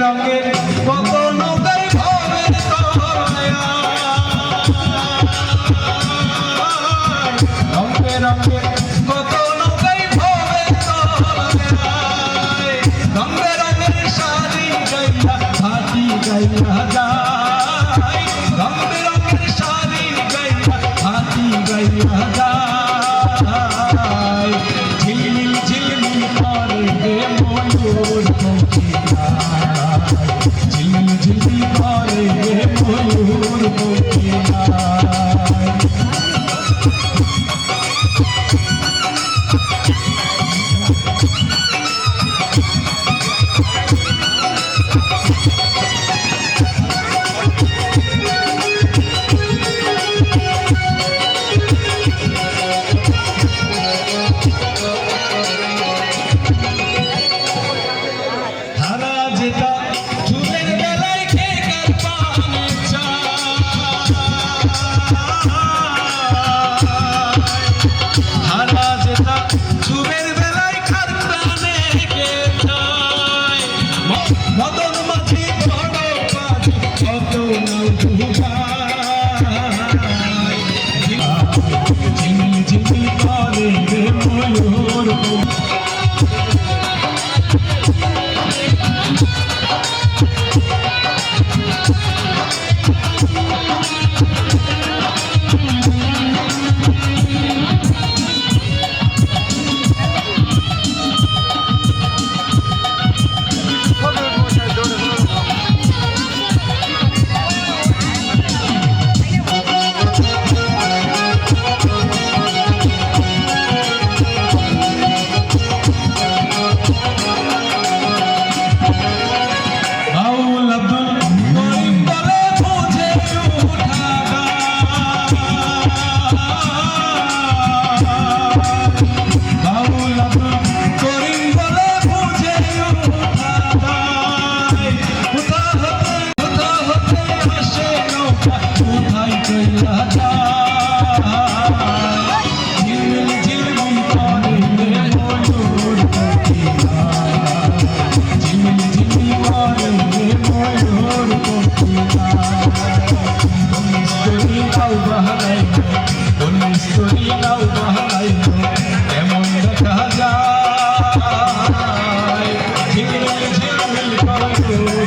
রঙের কত নৌকায় ভবে রঙে রঙে কত নৌকায় ভবে রঙে রঙের শাড়ি গাইয়া হাতি গাইয়া যায় রঙে রঙের শাড়ি গাইয়া হাতি গাইয়া যায় ঝিলমিল ঝিলমিল করে গে ময়ূর ঝিলমিল ঝিলমিল করে গে ময়ূর মদন মাঝি বড় বাজি কত ঝিমিল ঝিমিল করে রে ময়ূর এমন দেখা যায় ঝিলমিল ঝিলমিল করে